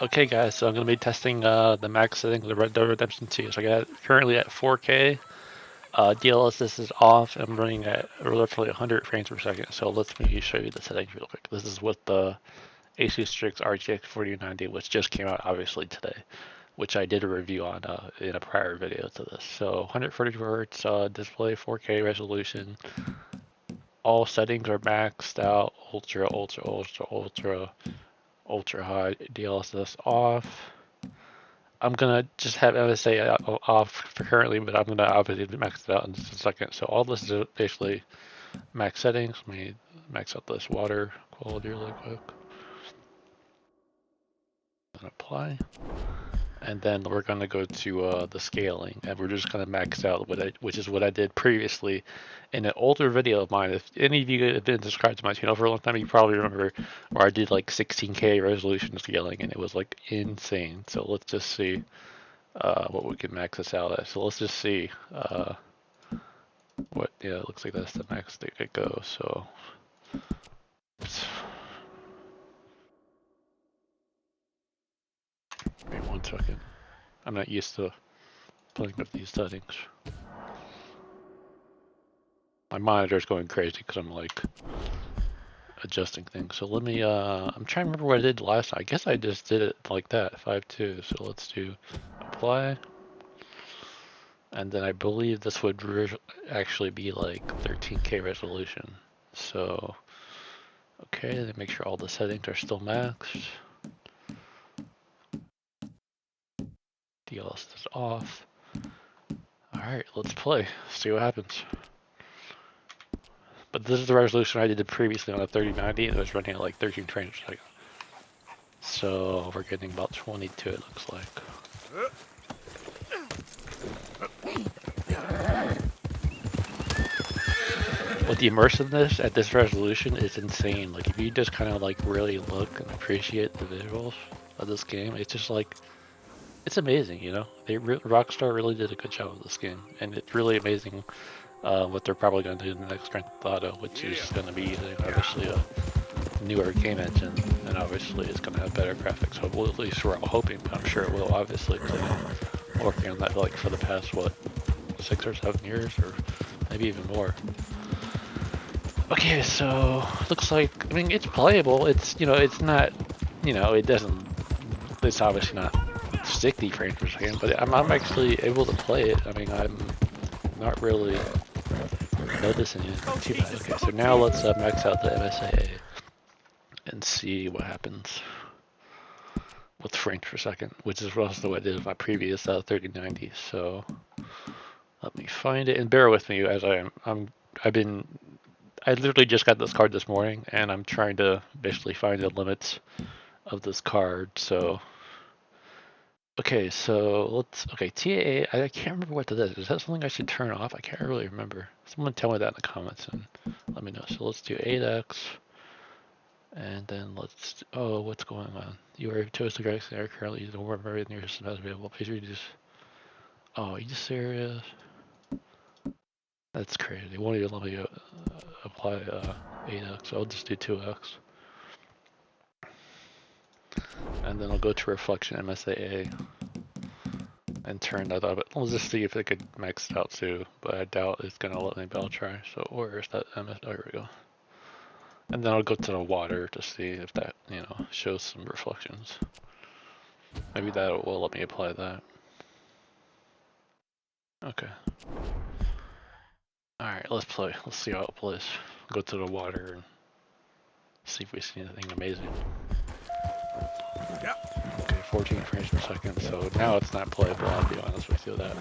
Okay guys, so I'm going to be testing the max settings of the Red Dead Redemption 2. So I got it currently at 4K, DLSS is off, I'm running at roughly 100 frames per second. So let me show you the settings real quick. This is with the Asus Strix RTX 4090, which just came out obviously today, which I did a review on in a prior video to this. So 144 Hz display, 4K resolution, all settings are maxed out, ultra, ultra, ultra, ultra, ultra high, DLSS off. I'm gonna just have MSA off for currently, but I'm gonna obviously max it out in just a second. So all this is basically max settings. Let me max out this water quality really quick. And apply. And then we're gonna go to the scaling, and we're just gonna max out which is what I did previously in an older video of mine. If any of you have been subscribed to my channel for a long time, you probably remember where I did like 16K resolution scaling, and it was like insane. So let's just see what we can max this out at. So let's just see what, yeah, it looks like that's the max they could go. So wait 1 second. I'm not used to playing with these settings. My monitor's going crazy because I'm like adjusting things. So let me, I'm trying to remember what I did last time. I guess I just did it like that, 5.2. So let's do apply. And then I believe this would actually be like 13K resolution. So, okay, then make sure all the settings are still maxed. DLSS is off. Alright, let's play. See what happens. But this is the resolution I did previously on a 3090, and it was running at like 13 frames per second. So we're getting about 22, it looks like. With the immersiveness at this resolution is insane. Like if you just kind of like really look and appreciate the visuals of this game, it's just like, it's amazing, you know? Rockstar really did a good job with this game, and it's really amazing what they're probably going to do in the next Grand Theft Auto, which is going to be using obviously a newer game engine, and obviously it's going to have better graphics. Hopefully, at least we're all hoping. I'm sure it will, obviously, because they've been working on that like for the past, what, 6 or 7 years, or maybe even more. Okay, so looks like, I mean, it's playable. It's, you know, it's not, you know, it's obviously not 60 frames per second, but I'm actually able to play it. I mean, I'm not really noticing it too bad. Okay, so now let's max out the MSA and see what happens with frames per second, which is also what I did with my previous 3090. So let me find it, and bear with me as I literally just got this card this morning, and I'm trying to basically find the limits of this card. So okay, so okay, TAA, I can't remember what that is. Is that something I should turn off? I can't really remember. Someone tell me that in the comments and let me know. So let's do 8x, and then let's, oh, what's going on? You are toasted graphics and are currently using warm memory in your system as available. Please reduce. Oh, are you serious? That's crazy. They won't even let me apply 8x, so I'll just do 2x. And then I'll go to reflection MSAA and turn that up. We'll just see if it could max it out too, but I doubt it's gonna let me, but I'll try. So where's that MS? Oh, here we go. And then I'll go to the water to see if that, you know, shows some reflections. Maybe that will let me apply that. Okay. Alright, let's play. Let's see how it plays. Go to the water and see if we see anything amazing. Okay, 14 frames per second, so now it's not playable, I'll be honest with you that.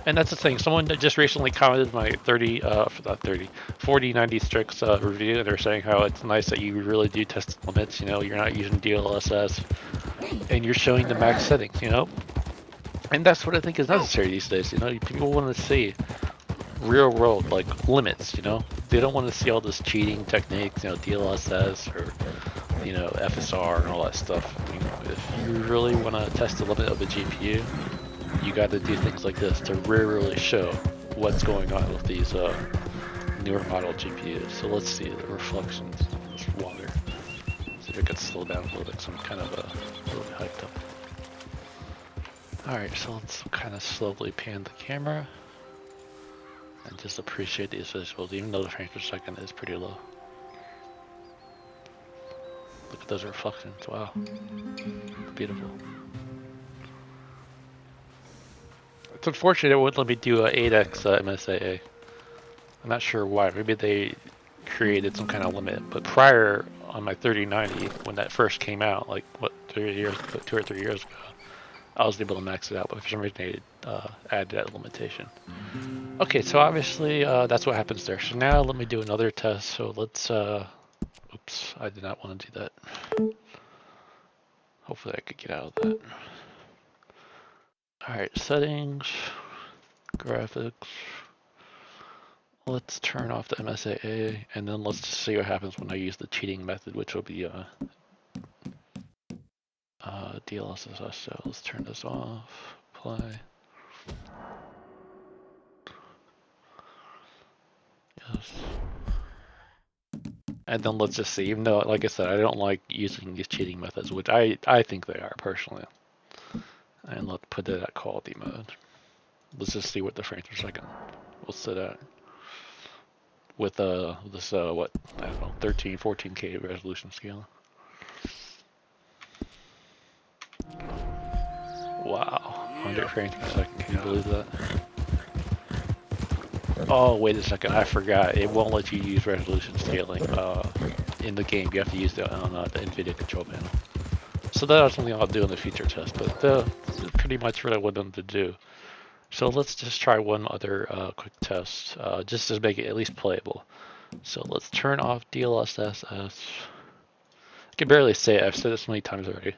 And that's the thing, someone just recently commented my 4090 Strix review, and they're saying how it's nice that you really do test the limits, you know, you're not using DLSS, and you're showing the max settings, you know? And that's what I think is necessary these days, you know? People want to see real world, like, limits, you know? They don't want to see all this cheating techniques, you know, DLSS or, you know, FSR and all that stuff. You know, if you really want to test the limit of the GPU, you got to do things like this to really show what's going on with these newer model GPUs. So let's see the reflections of this water. See if it could slow down a little bit, so I'm kind of really hyped up. Alright, so let's kind of slowly pan the camera and just appreciate these visuals, even though the frames per second is pretty low. Look at those reflections, wow. Beautiful. It's unfortunate it wouldn't let me do a 8x MSAA. I'm not sure why, maybe they created some kind of limit, but prior on my 3090, when that first came out, like what, 2 or 3 years ago, I was able to max it out, but for some reason they added that limitation. Okay, so obviously that's what happens there. So now let me do another test. So let's, oops, I did not want to do that. Hopefully I could get out of that. Alright, settings, graphics. Let's turn off the MSAA, and then let's just see what happens when I use the cheating method, which will be DLSS. So let's turn this off, apply. Yes. And then let's just see, even though, like I said, I don't like using these cheating methods, which I think they are personally. And let's put it at quality mode. Let's just see what the frames per second will sit at. With this, what, I don't know, 13, 14K resolution scale. Wow, 100 frames per second, can you believe that? Oh, wait a second, I forgot. It won't let you use resolution scaling in the game. You have to use it on the NVIDIA control panel. So that's something I'll do in the future test, but that's pretty much what I wanted to do. So let's just try one other quick test, just to make it at least playable. So let's turn off DLSS. I can barely say it, I've said it so many times already.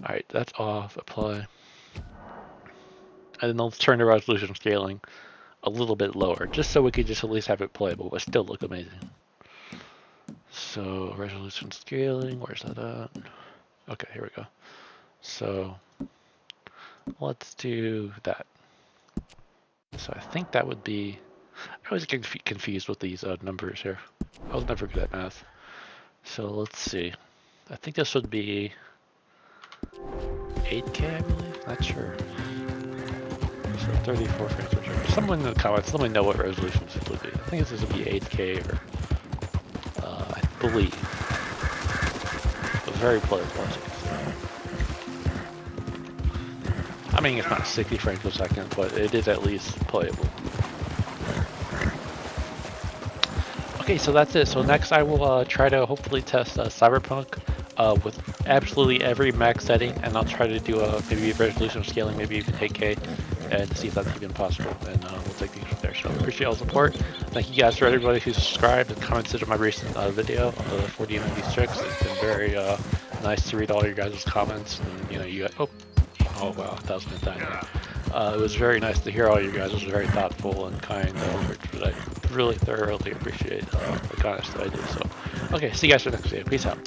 Alright, that's off, apply. And then let's turn the resolution scaling a little bit lower, just so we could just at least have it playable, but still look amazing. So resolution scaling, where's that at? Okay, here we go. So let's do that. So I think that would be, I always get confused with these numbers here. I was never good at math. So let's see. I think this would be 8K, I believe? Not sure. So 34 frames per second. Someone in the comments, let me know what resolution this would be. I think this would be 8K or, I believe. But very playable. I mean, it's not 60 frames per second, but it is at least playable. Okay, so that's it. So next I will try to hopefully test Cyberpunk with absolutely every max setting, and I'll try to do maybe resolution scaling, maybe even 8K, and see if that's even possible, and we'll take things from there. So I appreciate all the support. Thank you guys for everybody who subscribed and commented on my recent video of the 4090 Strix. It's been very nice to read all your guys' comments, and you know, you guys, oh wow, that was gonna die. It was very nice to hear all you guys. It was very thoughtful and kind, which I really thoroughly appreciate the kindness that I do. So, okay, see you guys for the next video. Peace out.